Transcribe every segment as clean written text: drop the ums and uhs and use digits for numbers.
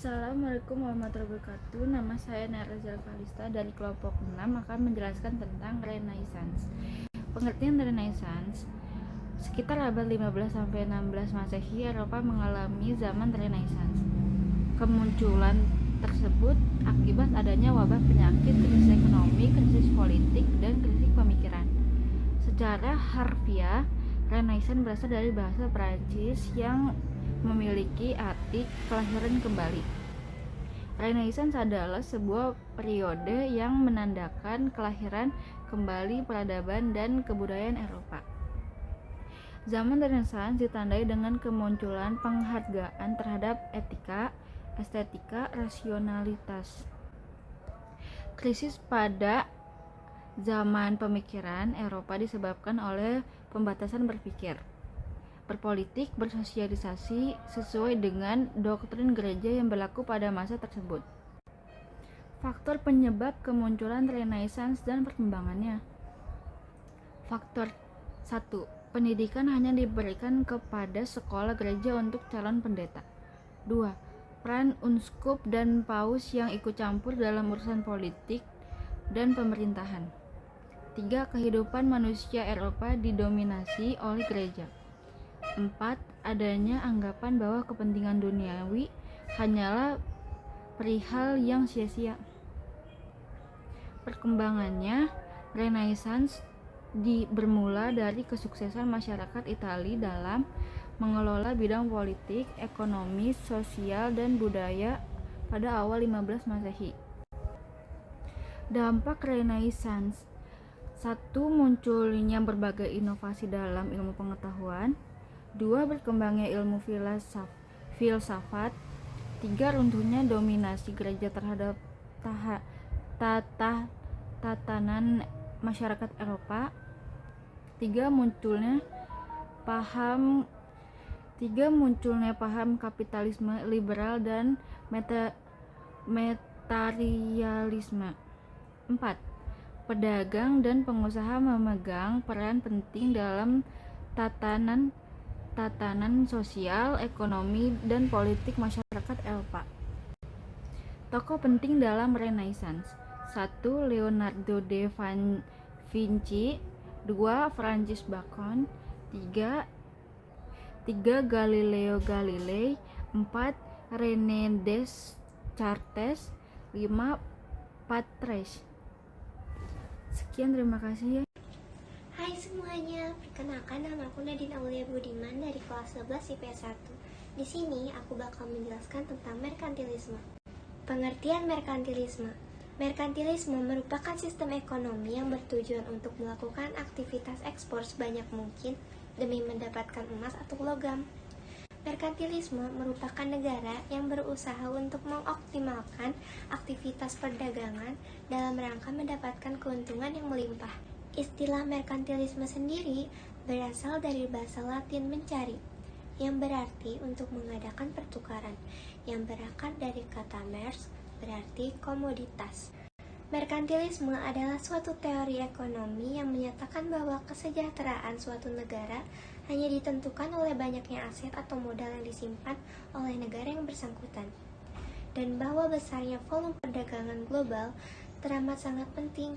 Assalamualaikum warahmatullahi wabarakatuh. Nama saya Narazal Kalista dari kelompok 6 akan menjelaskan tentang Renaissance. Pengertian Renaissance, sekitar abad 15 sampai 16 Masehi, Eropa mengalami zaman Renaissance. Kemunculan tersebut akibat adanya wabah penyakit, krisis ekonomi, krisis politik, dan krisis pemikiran. Secara harfiah, Renaissance berasal dari bahasa Prancis yang memiliki arti kelahiran kembali. Renaissance adalah sebuah periode yang menandakan kelahiran kembali peradaban dan kebudayaan Eropa. Zaman Renaissance ditandai dengan kemunculan penghargaan terhadap etika, estetika, rasionalitas. Krisis pada zaman pemikiran Eropa disebabkan oleh pembatasan berpolitik, bersosialisasi sesuai dengan doktrin gereja yang berlaku pada masa tersebut. Faktor penyebab kemunculan Renaissance dan perkembangannya. Faktor 1. Pendidikan hanya diberikan kepada sekolah gereja untuk calon pendeta. 2. Peran uskup dan paus yang ikut campur dalam urusan politik dan pemerintahan. 3. Kehidupan manusia Eropa didominasi oleh gereja. 4. Adanya anggapan bahwa kepentingan duniawi hanyalah perihal yang sia-sia. Perkembangannya, Renaissance bermula dari kesuksesan masyarakat Italia dalam mengelola bidang politik, ekonomi, sosial, dan budaya pada awal 15 Masehi. Dampak Renaissance: 1. Munculnya berbagai inovasi dalam ilmu pengetahuan. 2. Berkembangnya ilmu filsafat. 3. Runtuhnya dominasi gereja terhadap tatanan masyarakat Eropa. 3. Munculnya paham kapitalisme liberal dan materialisme. 4. Pedagang dan pengusaha memegang peran penting dalam tatanan sosial, ekonomi, dan politik masyarakat Eropa. Tokoh penting dalam Renaissance: 1. Leonardo da Vinci. 2. Francis Bacon. 3. Galileo Galilei. 4. René Descartes. 5. Patres. Sekian, terima kasih ya. Hai semuanya, perkenalkan nama aku Nadine Aulia Budiman dari kelas 11 IPS 1. Di sini aku bakal menjelaskan tentang merkantilisme. Pengertian merkantilisme. Merkantilisme merupakan sistem ekonomi yang bertujuan untuk melakukan aktivitas ekspor sebanyak mungkin demi mendapatkan emas atau logam. Merkantilisme merupakan negara yang berusaha untuk mengoptimalkan aktivitas perdagangan dalam rangka mendapatkan keuntungan yang melimpah. Istilah merkantilisme sendiri berasal dari bahasa Latin mencari, yang berarti untuk mengadakan pertukaran, yang berakar dari kata mers, berarti komoditas. Merkantilisme adalah suatu teori ekonomi yang menyatakan bahwa kesejahteraan suatu negara hanya ditentukan oleh banyaknya aset atau modal yang disimpan oleh negara yang bersangkutan, dan bahwa besarnya volume perdagangan global teramat sangat penting.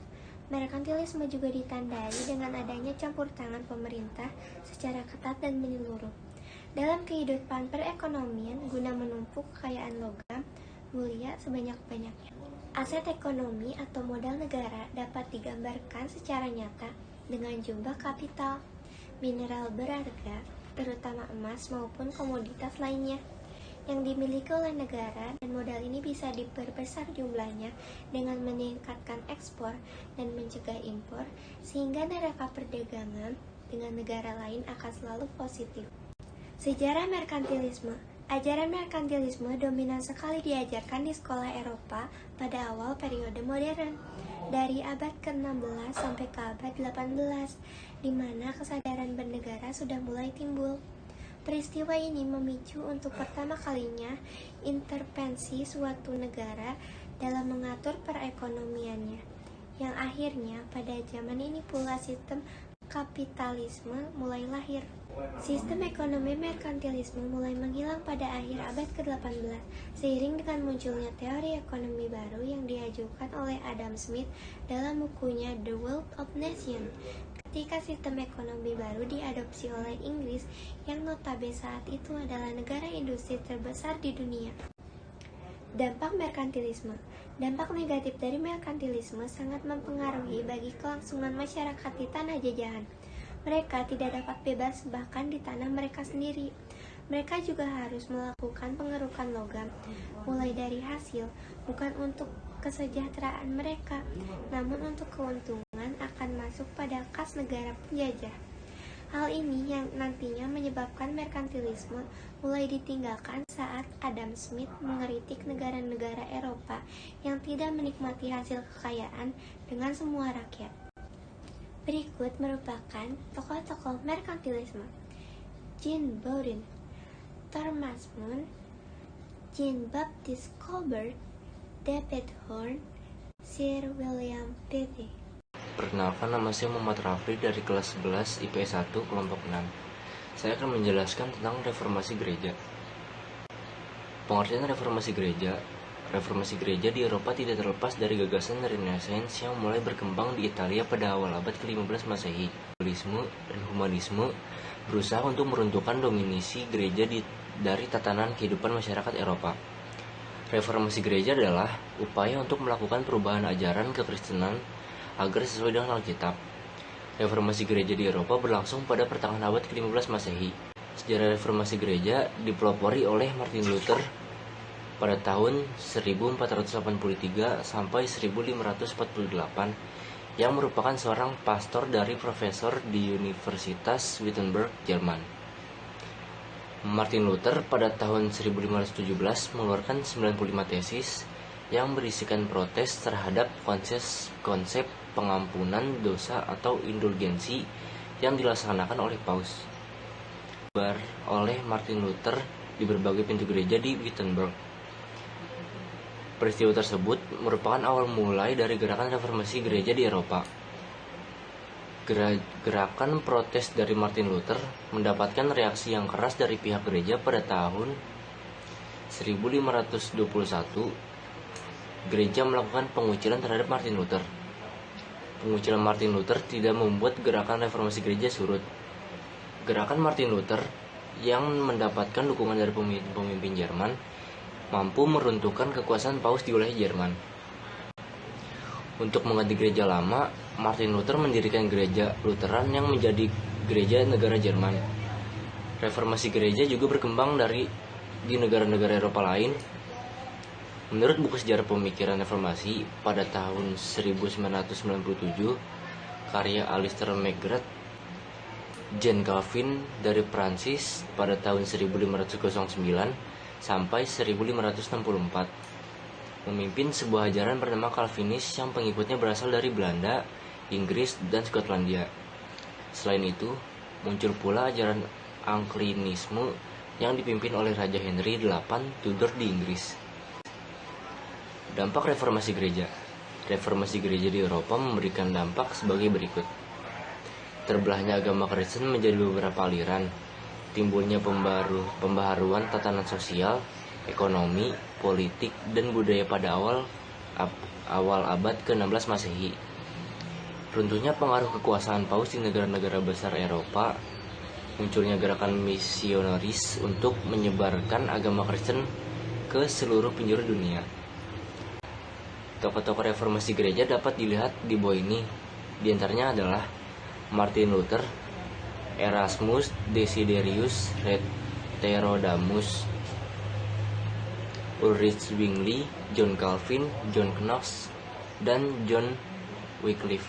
Merkantilisme juga ditandai dengan adanya campur tangan pemerintah secara ketat dan menyeluruh dalam kehidupan perekonomian guna menumpuk kekayaan logam mulia sebanyak-banyaknya. Aset ekonomi atau modal negara dapat digambarkan secara nyata dengan jumlah kapital, mineral berharga, terutama emas maupun komoditas lainnya, yang dimiliki oleh negara, dan modal ini bisa diperbesar jumlahnya dengan meningkatkan ekspor dan mencegah impor, sehingga neraca perdagangan dengan negara lain akan selalu positif. Sejarah merkantilisme. Ajaran merkantilisme dominan sekali diajarkan di sekolah Eropa pada awal periode modern, dari abad ke-16 sampai ke abad 18, di mana kesadaran bernegara sudah mulai timbul. Peristiwa ini memicu untuk pertama kalinya intervensi suatu negara dalam mengatur perekonomiannya, yang akhirnya pada zaman ini pula sistem kapitalisme mulai lahir. Sistem ekonomi merkantilisme mulai menghilang pada akhir abad ke-18 seiring dengan munculnya teori ekonomi baru yang diajukan oleh Adam Smith dalam bukunya The Wealth of Nations. Ketika sistem ekonomi baru diadopsi oleh Inggris yang notabene saat itu adalah negara industri terbesar di dunia. Dampak merkantilisme. Dampak negatif dari merkantilisme sangat mempengaruhi bagi kelangsungan masyarakat di tanah jajahan. Mereka tidak dapat bebas bahkan di tanah mereka sendiri. Mereka juga harus melakukan pengerukan logam, mulai dari hasil, bukan untuk kesejahteraan mereka, namun untuk keuntungan akan masuk pada kas negara penjajah. Hal ini yang nantinya menyebabkan merkantilisme mulai ditinggalkan saat Adam Smith mengkritik negara-negara Eropa yang tidak menikmati hasil kekayaan dengan semua rakyat. Berikut merupakan tokoh-tokoh merkantilisme: Jean Bodin, Thomas More, Jean-Baptiste Colbert, David Horne, Sir William Petty. Perkenalkan, nama saya Muhammad Rafli dari kelas 11 IPS 1 kelompok 6. Saya akan menjelaskan tentang reformasi gereja. Pengertian reformasi gereja. Reformasi gereja di Eropa tidak terlepas dari gagasan Renaissance yang mulai berkembang di Italia pada awal abad ke-15 Masehi. Liberalisme dan humanisme berusaha untuk meruntuhkan dominasi gereja dari tatanan kehidupan masyarakat Eropa. Reformasi gereja adalah upaya untuk melakukan perubahan ajaran kekristenan agar sesuai dengan Alkitab. Reformasi gereja di Eropa berlangsung pada pertengahan abad ke-15 Masehi. Sejarah reformasi gereja dipelopori oleh Martin Luther pada tahun 1483 sampai 1548 yang merupakan seorang pastor dari profesor di Universitas Wittenberg, Jerman. Martin Luther pada tahun 1517 mengeluarkan 95 tesis yang berisikan protes terhadap konsep pengampunan dosa atau indulgensi yang dilaksanakan oleh Paus. Oleh Martin Luther di berbagai pintu gereja di Wittenberg. Peristiwa tersebut merupakan awal mulai dari gerakan reformasi gereja di Eropa. Gerakan protes dari Martin Luther mendapatkan reaksi yang keras dari pihak gereja pada tahun 1521. Gereja melakukan pengucilan terhadap Martin Luther. Pengucilan Martin Luther tidak membuat gerakan reformasi gereja surut. Gerakan Martin Luther yang mendapatkan dukungan dari pemimpin Jerman mampu meruntuhkan kekuasaan Paus di wilayah Jerman. Untuk mengganti gereja lama, Martin Luther mendirikan gereja Lutheran yang menjadi gereja negara Jerman. Reformasi gereja juga berkembang di negara-negara Eropa lain. Menurut buku sejarah pemikiran reformasi pada tahun 1997, karya Alistair McGrath, John Calvin dari Prancis pada tahun 1509 sampai 1564 memimpin sebuah ajaran bernama Calvinis yang pengikutnya berasal dari Belanda, Inggris, dan Skotlandia. Selain itu, muncul pula ajaran Anglinisme yang dipimpin oleh Raja Henry VIII Tudor di Inggris. Dampak reformasi gereja. Reformasi gereja di Eropa memberikan dampak sebagai berikut. Terbelahnya agama Kristen menjadi beberapa aliran, timbulnya pembaharuan tatanan sosial, ekonomi, politik, dan budaya pada awal abad ke-16 Masehi. Runtuhnya pengaruh kekuasaan Paus di negara-negara besar Eropa, munculnya gerakan misionaris untuk menyebarkan agama Kristen ke seluruh penjuru dunia. Tokoh-tokoh reformasi gereja dapat dilihat di bawah ini. Di antaranya adalah Martin Luther, Erasmus, Desiderius, Heterodamus, Ulrich Zwingli, John Calvin, John Knox, dan John Wycliffe.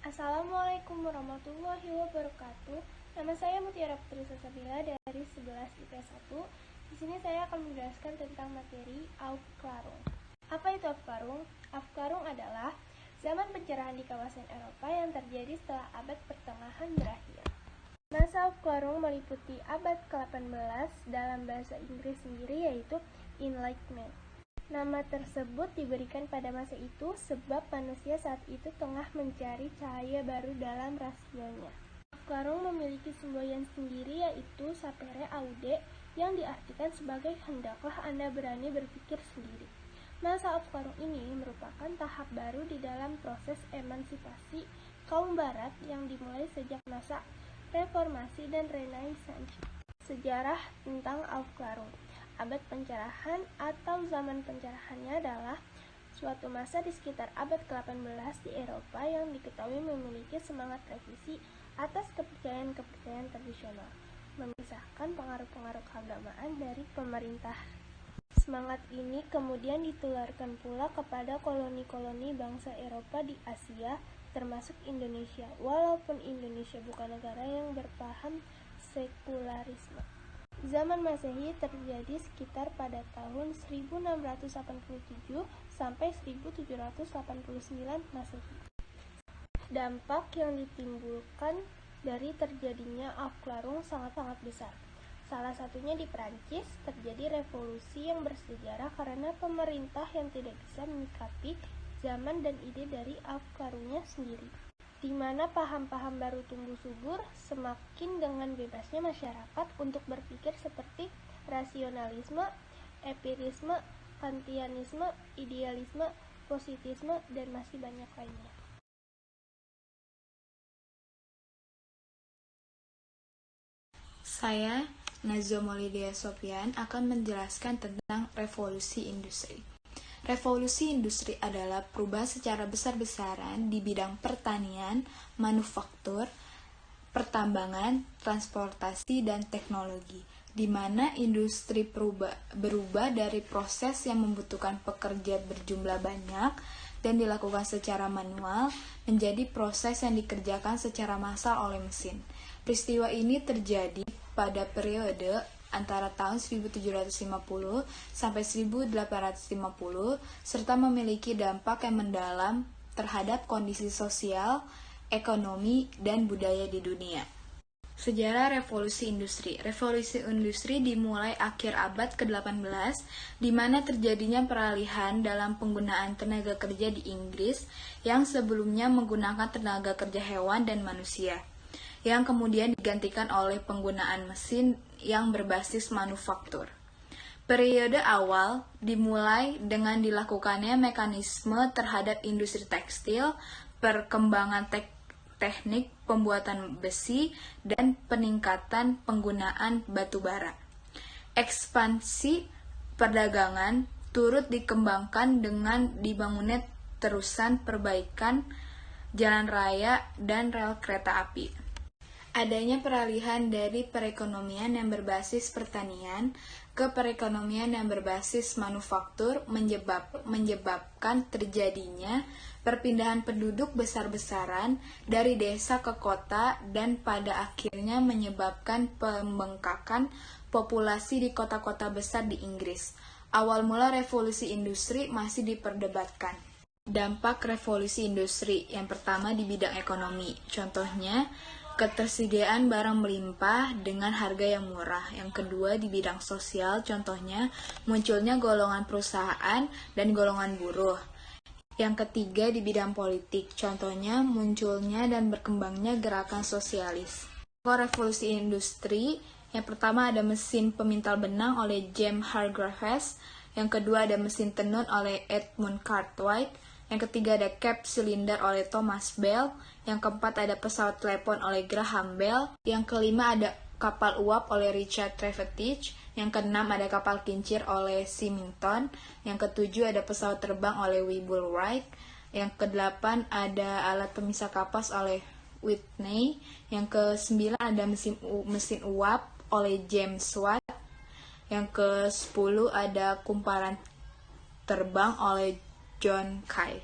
Assalamualaikum warahmatullahi wabarakatuh. Nama saya Mutiara Putri Sasabila dari 11 IPS 1. Di sini saya akan menjelaskan tentang materi Aufklärung. Apa itu Aufklärung? Aufklärung adalah zaman pencerahan di kawasan Eropa yang terjadi setelah abad pertengahan berakhir. Masa Aufklärung meliputi abad ke-18, dalam bahasa Inggris sendiri yaitu Enlightenment. Nama tersebut diberikan pada masa itu sebab manusia saat itu tengah mencari cahaya baru dalam rasionya. Aufklärung memiliki semboyan sendiri yaitu sapere aude yang diartikan sebagai hendaklah Anda berani berpikir sendiri. Masa Aufklärung ini merupakan tahap baru di dalam proses emansipasi kaum barat yang dimulai sejak masa reformasi dan renaissance. Sejarah tentang Aufklärung. Abad pencerahan atau zaman pencerahannya adalah suatu masa di sekitar abad ke-18 di Eropa yang diketahui memiliki semangat revisi atas kepercayaan-kepercayaan tradisional, memisahkan pengaruh-pengaruh keagamaan dari pemerintah. Semangat ini kemudian ditularkan pula kepada koloni-koloni bangsa Eropa di Asia, termasuk Indonesia, walaupun Indonesia bukan negara yang berpaham sekularisme. Zaman Masehi terjadi sekitar pada tahun 1687 sampai 1789 Masehi. Dampak yang ditimbulkan dari terjadinya Aufklärung sangat-sangat besar. Salah satunya di Prancis terjadi revolusi yang bersejarah karena pemerintah yang tidak bisa menyikapi zaman dan ide dari Aufklärungnya sendiri, di mana paham-paham baru tumbuh subur semakin dengan bebasnya masyarakat untuk berpikir seperti rasionalisme, empirisme, kantianisme, idealisme, positisme, dan masih banyak lainnya. Saya, Nazwa Maulidaya Sofyan, akan menjelaskan tentang revolusi industri. Revolusi industri adalah perubahan secara besar-besaran di bidang pertanian, manufaktur, pertambangan, transportasi, dan teknologi, di mana industri berubah dari proses yang membutuhkan pekerja berjumlah banyak dan dilakukan secara manual menjadi proses yang dikerjakan secara massal oleh mesin. Peristiwa ini terjadi pada periode antara tahun 1750 sampai 1850 serta memiliki dampak yang mendalam terhadap kondisi sosial, ekonomi, dan budaya di dunia. Sejarah revolusi industri. Revolusi industri dimulai akhir abad ke-18 di mana terjadinya peralihan dalam penggunaan tenaga kerja di Inggris yang sebelumnya menggunakan tenaga kerja hewan dan manusia, yang kemudian digantikan oleh penggunaan mesin yang berbasis manufaktur. Periode awal dimulai dengan dilakukannya mekanisme terhadap industri tekstil, perkembangan teknik pembuatan besi, dan peningkatan penggunaan batu bara. Ekspansi perdagangan turut dikembangkan dengan dibangunnya terusan perbaikan jalan raya dan rel kereta api. Adanya peralihan dari perekonomian yang berbasis pertanian ke perekonomian yang berbasis manufaktur menyebabkan terjadinya perpindahan penduduk besar-besaran dari desa ke kota dan pada akhirnya menyebabkan pembengkakan populasi di kota-kota besar di Inggris. Awal mula revolusi industri masih diperdebatkan. Dampak revolusi industri yang pertama di bidang ekonomi, contohnya ketersediaan barang melimpah dengan harga yang murah. Yang kedua di bidang sosial, contohnya munculnya golongan perusahaan dan golongan buruh. Yang ketiga di bidang politik, contohnya munculnya dan berkembangnya gerakan sosialis. Revolusi industri, yang pertama ada mesin pemintal benang oleh James Hargreaves, yang kedua ada mesin tenun oleh Edmund Cartwright, yang ketiga ada cap silinder oleh Thomas Bell, yang keempat ada pesawat telepon oleh Graham Bell, yang kelima ada kapal uap oleh Richard Trevithick, yang keenam ada kapal kincir oleh Symington, yang ketujuh ada pesawat terbang oleh Wilbur Wright, yang kedelapan ada alat pemisah kapas oleh Whitney, yang kesembilan ada mesin uap oleh James Watt, yang ke-10 ada kumparan terbang oleh John Kay.